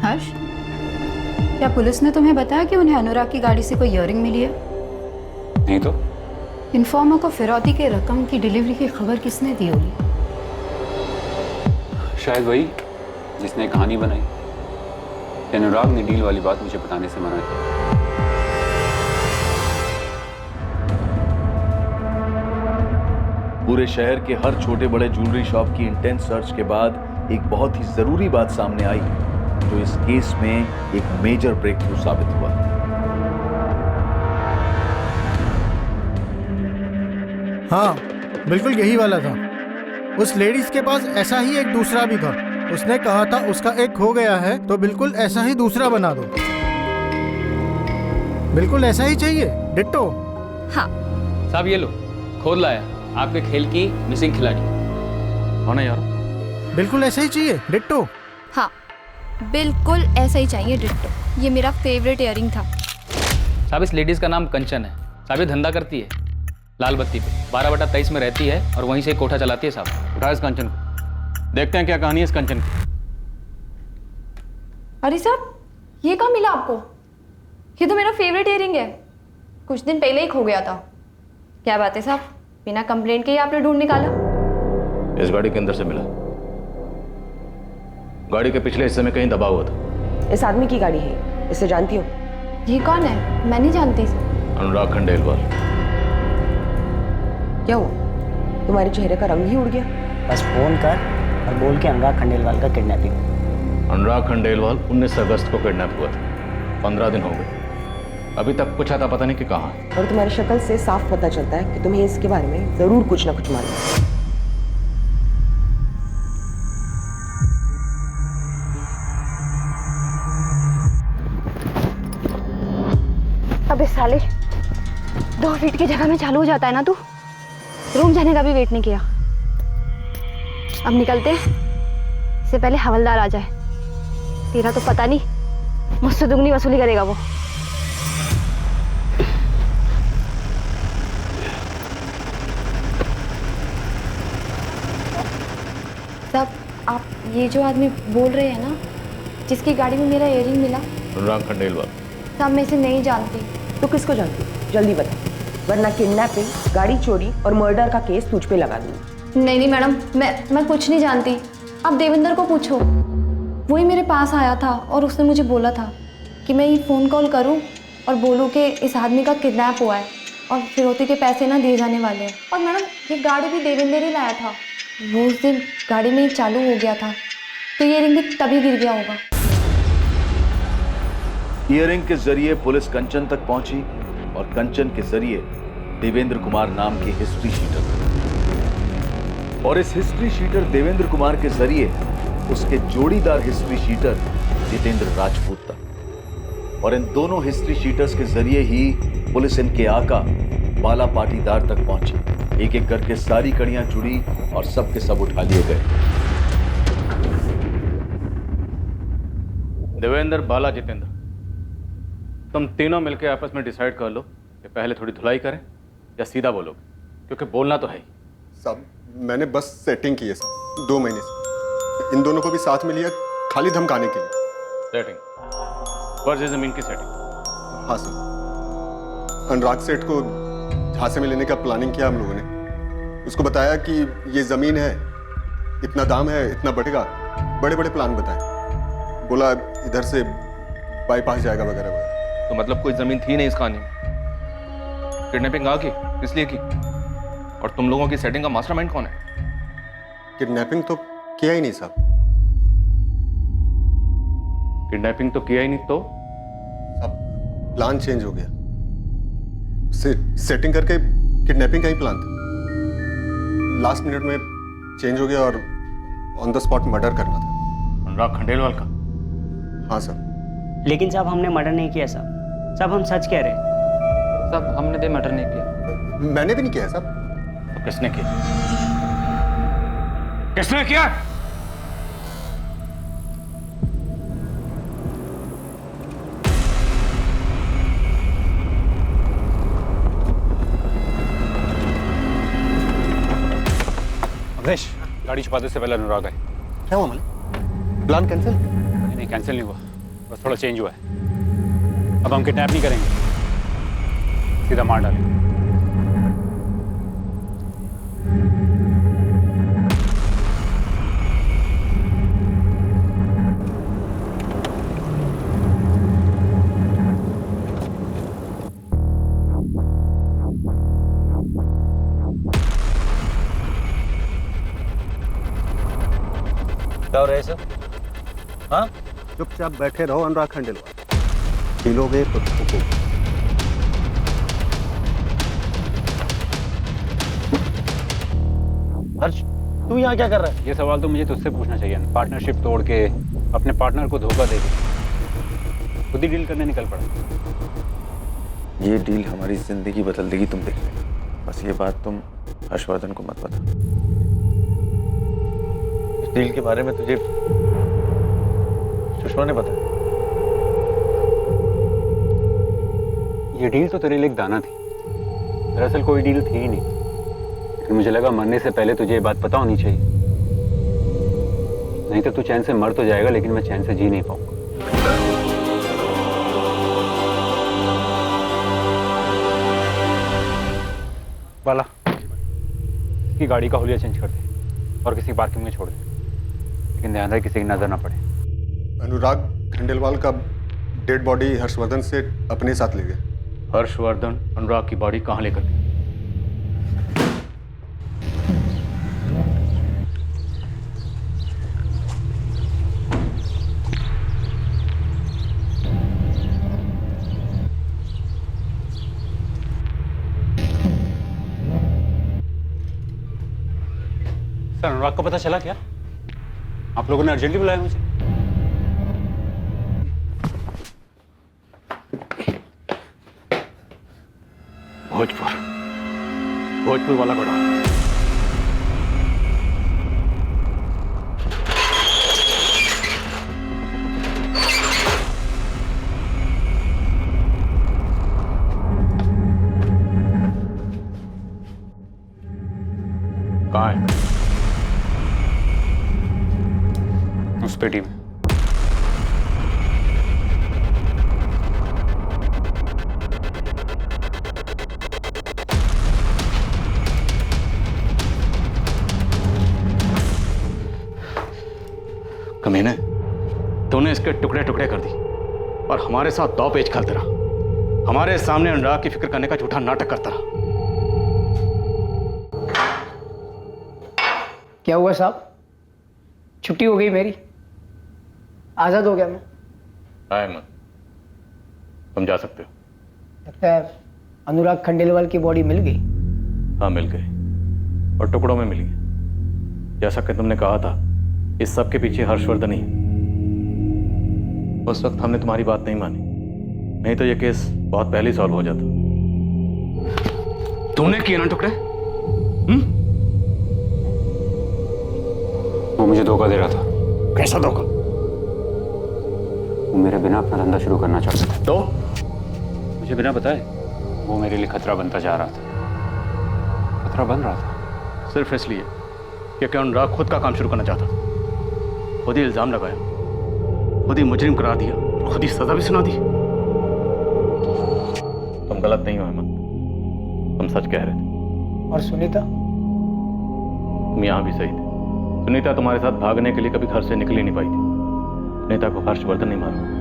हर्ष, क्या पुलिस ने तुम्हें बताया कि उन्हें अनुराग की गाड़ी से कोई इयररिंग मिली है? नहीं तो इन्फॉर्मर को फिरौती के रकम की डिलीवरी की खबर किसने दी होगी? शायद वही जिसने कहानी बनाई। अनुराग ने डील वाली बात मुझे बताने से मना किया। पूरे शहर के हर छोटे बड़े ज्वेलरी शॉप की इंटेंस सर्च के बाद एक बहुत ही जरूरी बात सामने आई जो इस केस में एक मेजर ब्रेक थ्रू साबित हुआ। हाँ, बिल्कुल यही वाला था। उस लेडीज के पास ऐसा ही एक दूसरा भी था। उसने कहा था उसका एक खो गया है तो बिल्कुल ऐसा ही दूसरा बना दो। बिल्कुल ऐसा ही चाहिए, डिट्टो। हाँ साहब ये लो, खोल लाया आपके खेल की मिसिंग खिलाड़ी। हाँ ना यार, बिल्कुल ऐसा ही चाहिए, डिट्टो। हाँ, बिल्कुल ऐसा ही चाहिए, डिट्टो। ये मेरा फेवरेट इयररिंग था। साहब इस लेडीज का नाम कंचन है। साहब ये धंधा करती है लाल बत्ती पे, 12/23 में रहती है और वहीं से कोठा चलाती है। साहब उठा इस कंचन को, देखते हैं क्या कहानी है इस कंचन की। अरे साहब, ये कहाँ मिला आपको? ये तो मेरा फेवरेट इयररिंग है। कुछ दिन पहले ही खो गया था। क्या बात है साहब, बिना कंप्लेंट के ही आपने ढूंढ निकाला? इस गाड़ी के अंदर से मिला। गाड़ी के पिछले हिस्से में कहीं दबा हुआ था। इस आदमी की गाड़ी है, इसे जानती हो? ये कौन है? मैं नहीं जानती इसे। अनुराग खंडेलवाल। क्या हुआ, तुम्हारे चेहरे का रंग ही उड़ गया? बस फ़ोन कर और बोल के अनुराग खंडेलवाल का किडनैपिंग। अनुराग खंडेलवाल 19 अगस्त को किडनैप हुआ था। 15 दिन हो गए, अभी तक कुछ आता पता नहीं कि कहाँ है। और तुम्हारी शक्ल से साफ पता चलता है कि तुम्हें इसके बारे में जरूर कुछ ना कुछ मालूम है। अबे साले, 2 फीट की जगह में चालू हो जाता है ना तू। रूम जाने का भी वेट नहीं किया। अब निकलते हैं, इससे पहले हवलदार आ जाए। तेरा तो पता नहीं, मुझसे दुगनी वसूली करेगा वो। साहब, आप ये जो आदमी बोल रहे हैं ना, जिसकी गाड़ी में मेरा इयररिंग मिला? अनुराग खंडेलवाल। साहब, मैं इसे नहीं जानती। तो किसको जानती? जल्दी बता, वरना किडनैपिंग, गाड़ी चोरी और मर्डर का केस तुझ पे लगा दूंगी। नहीं मैडम, मैं कुछ नहीं जानती। आप देवेंद्र को पूछो। वही मेरे पास आया था और उसने मुझे बोला था कि मैं ये फ़ोन कॉल करूं और बोलूं कि इस आदमी का किडनैप हुआ है और फिरौती के पैसे ना दिए जाने वाले हैं। और मैडम, ये गाड़ी भी देवेंद्र ही लाया था। वो उस दिन गाड़ी में ही चालू हो गया था, तो ये रिंग भी तभी गिर गया होगा। ईयरिंग के जरिए पुलिस कंचन तक पहुंची और कंचन के जरिए देवेंद्र कुमार नाम के हिस्ट्री शीटर, और इस हिस्ट्री शीटर देवेंद्र कुमार के जरिए उसके जोड़ीदार हिस्ट्री शीटर जितेंद्र राजपूत तक। और इन दोनों हिस्ट्री शीटर्स के जरिए ही पुलिस इनके आका बाला पाटीदार तक पहुंची। एक एक करके सारी कड़ियां जुड़ी और सब के सब उठा लिए गए। देवेंद्र, बाला, जितेंद्र, तुम तीनों मिलकर आपस में डिसाइड कर लो कि पहले थोड़ी धुलाई करें या सीधा बोलोगे, क्योंकि बोलना तो है ही। साहब, मैंने बस सेटिंग की है साहब, 2 महीने से। इन दोनों को भी साथ में लिया खाली धमकाने के लिए। सेटिंग? वर्ष जमीन की सेटिंग? हाँ सर, अनुराग सेठ को झांसे में लेने का प्लानिंग किया हम लोगों ने। उसको बताया कि ये जमीन है, इतना दाम है, इतना बढ़ेगा, बड़े बड़े प्लान बताए। बोला इधर से बाईपास जाएगा वगैरह वगैरह। तो मतलब कोई जमीन थी नहीं इस कहानी में? किडनैपिंग आ की इसलिए की, और तुम लोगों की सेटिंग का मास्टरमाइंड कौन है? किडनैपिंग तो किया ही नहीं साहब। किडनैपिंग तो किया ही नहीं तो? साहब प्लान चेंज हो गया। सेटिंग करके किडनैपिंग का ही प्लान था, लास्ट मिनट में चेंज हो गया और ऑन द स्पॉट मर्डर करना था। अनुराग खंडेलवाल का? हाँ सर। लेकिन साहब हमने मर्डर नहीं किया साहब। साहब हम सच कह रहे हैं। साहब हमने तो मर्डर नहीं किया। मैंने भी नहीं किया साहब। तो किसने किया? किसने किया? अवधेश, गाड़ी छुपाने से पहले अनुराग आए। क्या हुआ मालिक? Plan cancel? नहीं, कैंसिल नहीं हुआ, बस थोड़ा चेंज हुआ है। अब हम किडनैप नहीं करेंगे, सीधा मार डालेंगे। क्या हो रहा है सर? हाँ, चुपचाप बैठे रहो अनुराग खंडेलवाल, पीलोगे तो ठोको। हर्ष, तू यहाँ क्या कर रहा है? ये सवाल तो मुझे तुझसे पूछना चाहिए। पार्टनरशिप तोड़ के अपने पार्टनर को धोखा दे के खुद ही डील करने निकल पड़ा। ये डील हमारी जिंदगी बदल देगी, तुम देख लेना। बस ये बात तुम हर्षवर्धन को मत बता। इस डील के बारे में तुझे सुषमा ने बताया? ये डील तो तेरे लिए एक दाना थी, दरअसल कोई डील थी ही नहीं। लेकिन मुझे लगा मरने से पहले तुझे ये बात पता होनी चाहिए, नहीं तो तू चैन से मर तो जाएगा लेकिन मैं चैन से जी नहीं पाऊंगा। बाला, इसकी गाड़ी का हुलिया चेंज कर दे और किसी पार्किंग में छोड़ दे, लेकिन ध्यान रहे किसी की नजर ना पड़े। अनुराग खंडेलवाल का डेड बॉडी हर्षवर्धन से अपने साथ ले गए। हर्षवर्धन अनुराग की बॉडी कहाँ लेकर गए? सर, अनुराग को पता चला क्या? आप लोगों ने अर्जेंटली बुलाया मुझे। भोजपुर वाला बड़ा। कहाँ है? उस पेटी में। कमीने, तूने इसके टुकड़े टुकड़े कर दी और हमारे साथ दौ पेच खेलते रहा। हमारे सामने अनुराग की फिक्र करने का झूठा नाटक करता रहा। क्या हुआ साहब? छुट्टी हो गई मेरी, आज़ाद हो गया मैं। अहमद, तुम जा सकते हो। लगता है अनुराग खंडेलवाल की बॉडी मिल गई। हाँ, मिल गई और टुकड़ों में मिली। जैसा कि तुमने कहा था, इस सब के पीछे हर्षवर्धन ही है। उस वक्त हमने तुम्हारी बात नहीं मानी, नहीं तो ये केस बहुत पहले ही सॉल्व हो जाता। तूने किए ना टुकड़े? वो मुझे धोखा दे रहा था। कैसा धोखा? वो मेरे बिना अपना धंधा शुरू करना चाहता था। तो मुझे बिना बताए वो मेरे लिए खतरा बनता जा रहा था। खतरा बन रहा था सिर्फ इसलिए क्योंकि अनुराग खुद का काम शुरू करना चाहता था। खुद ही इल्जाम लगाया, खुद ही मुजरिम करार दिया, खुद ही सजा भी सुना दी। तुम गलत नहीं हो हेमंत, तुम सच कह रहे थे। और सुनीता? तुम यहाँ भी सही थे। सुनीता तुम्हारे साथ भागने के लिए कभी घर से निकल ही नहीं पाई थी। सुनीता को हर्षवर्धन नहीं मारा।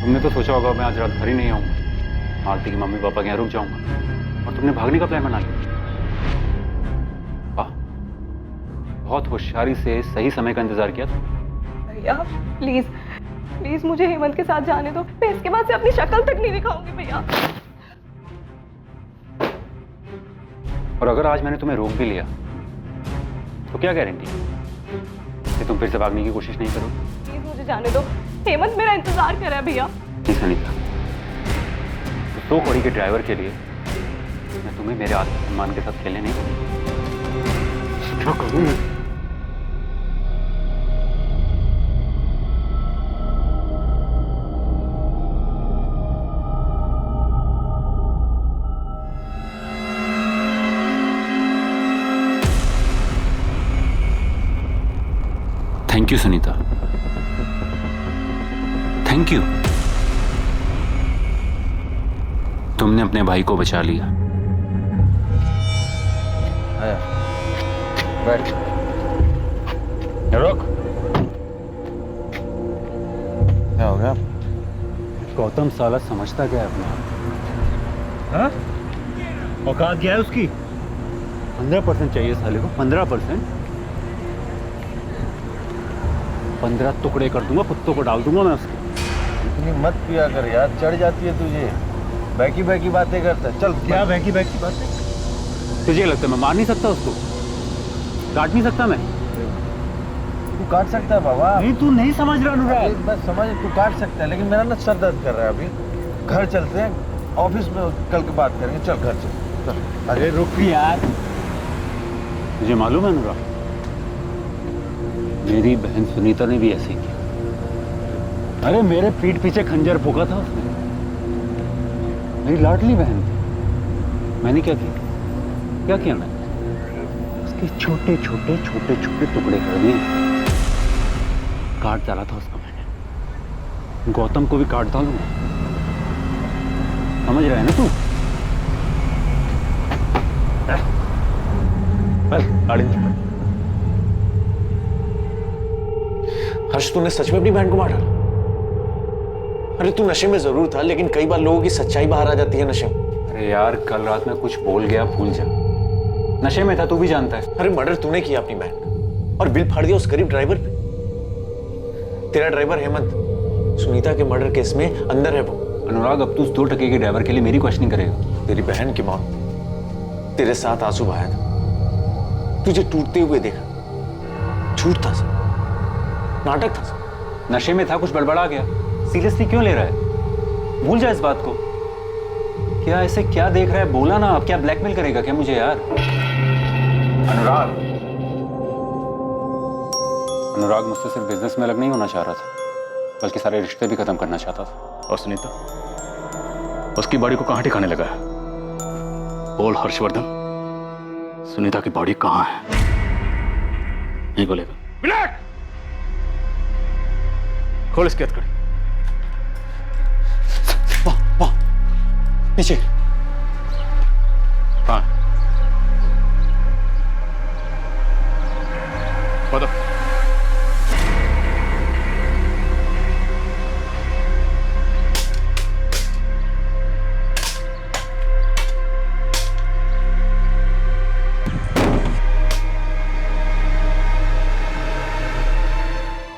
तुमने तो सोचा होगा मैं आज रात घर ही नहीं आऊंगा, मालती की मम्मी पापा के यहाँ रुक जाऊंगा, और तुमने भागने का प्लान बना लिया। वाह, बहुत होशियारी से सही समय का इंतजार किया था। भैया प्लीज प्लीज मुझे हेमंत के साथ जाने दो, मैं इसके बाद से अपनी शक्ल तक नहीं दिखाऊंगी भैया। और अगर आज मैंने तुम्हें रोक भी लिया तो क्या गारंटी कि तुम फिर से भागने की कोशिश नहीं करोगे? प्लीज मुझे जाने दो, हेमंत मेरा इंतजार कर रहा है भैया। नहीं सनीता, तो कौड़ी के ड्राइवर के लिए मैं तुम्हें मेरे आत्मसम्मान के साथ खेलने नहीं दूंगा। क्या करूं मैं? Thank you Sunita, thank you. तुमने अपने भाई को बचा लिया। बैठ। रुक। क्या हो गया? गौतम साला समझता क्या है अपने आप? हाँ? औकात क्या है उसकी? 15% चाहिए साले को, 15%। 15 टुकड़े कर दूंगा, कुत्तों को डाल दूंगा मैं उसके। इतनी मत पिया कर यार, चढ़ जाती है तुझे। बैकी बैकी बातें करता है। चल क्या बैकी बैकी बातें? तुझे लगता है मैं मार नहीं सकता उसको, काट नहीं सकता मैं? तू काट सकता है बाबा। नहीं, तू नहीं समझ रहा अनुराग। बस समझ, तू काट सकता है, लेकिन मेरा ना सर दर्द कर रहा है अभी। घर चलते हैं, ऑफिस में कल की बात करेंगे। चल घर चल। अरे रुक यार, मुझे मालूम है अनुराग, मेरी बहन सुनीता ने भी ऐसे किया। अरे मेरे पीठ पीछे खंजर फूका था उसने, मेरी लाडली बहन थी। मैंने क्या किया? क्या किया मैंने? उसके छोटे छोटे छोटे छोटे टुकड़े कर दिए, काट डाला था उसको मैंने। गौतम को भी काट डालूंगा, समझ रहा है ना तू? बस गाड़ी में। हर्ष, तूने सच में अपनी बहन को मार डाला? अरे तू नशे में जरूर था, लेकिन कई बार लोगों की सच्चाई बाहर आ जाती है नशे में। अरे यार, कल रात में कुछ बोल गया, भूल जा। नशे में था, तू भी जानता है। अरे मर्डर तूने किया अपनी बहन का, और बिल फाड़ दिया उस गरीब ड्राइवर पे। तेरा ड्राइवर हेमंत सुनीता के मर्डर केस में अंदर है वो। अनुराग, अब तू उस 2 टके के ड्राइवर के लिए मेरी क्वेश्चनिंग करेगा? तेरी बहन की मौत तेरे साथ आंसू बहाया था, तुझे टूटते हुए देखा। झूठ था सब, नाटक था सब। नशे में था, कुछ बड़बड़ा गया। सीरियसली क्यों ले रहा है? भूल जा इस बात को। क्या ऐसे क्या देख रहा है? बोला ना, अब क्या ब्लैकमेल करेगा क्या मुझे यार? अनुराग, अनुराग मुझसे सिर्फ बिजनेस में अलग नहीं होना चाह रहा था, बल्कि सारे रिश्ते भी खत्म करना चाहता था। और सुनीता, उसकी बॉडी को कहाँ ठिकाने लगा है? बोल हर्षवर्धन, सुनीता की बॉडी कहाँ है? नहीं बोलेगा? विनायक, खोल इसकी हथकड़ी। वाह, नीचे। हाँ, बताओ।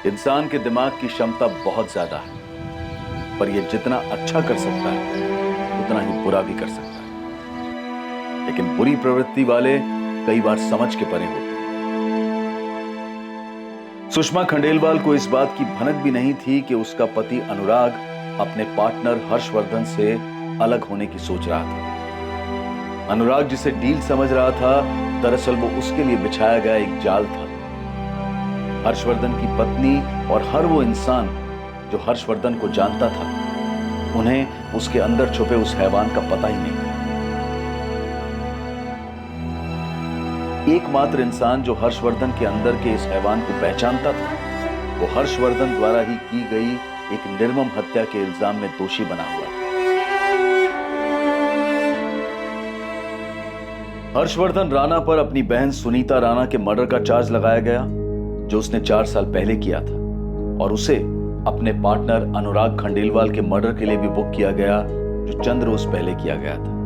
इंसान के दिमाग की क्षमता बहुत ज्यादा है, पर यह जितना अच्छा कर सकता है उतना ही बुरा भी कर सकता है। लेकिन बुरी प्रवृत्ति वाले कई बार समझ के परे होते हैं। सुषमा खंडेलवाल को इस बात की भनक भी नहीं थी कि उसका पति अनुराग अपने पार्टनर हर्षवर्धन से अलग होने की सोच रहा था। अनुराग जिसे डील समझ रहा था, दरअसल वो उसके लिए बिछाया गया एक जाल था। हर्षवर्धन की पत्नी और हर वो इंसान जो हर्षवर्धन को जानता था, उन्हें उसके अंदर छुपे उस हैवान का पता ही नहीं। एकमात्र इंसान जो हर्षवर्धन के अंदर के इस हैवान को पहचानता था, वो हर्षवर्धन द्वारा ही की गई एक निर्मम हत्या के इल्जाम में दोषी बना हुआ था। हर्षवर्धन राणा पर अपनी बहन सुनीता राणा के मर्डर का चार्ज लगाया गया, जो उसने 4 साल पहले किया था, और उसे अपने पार्टनर अनुराग खंडेलवाल के मर्डर के लिए भी बुक किया गया जो चंद रोज पहले किया गया था।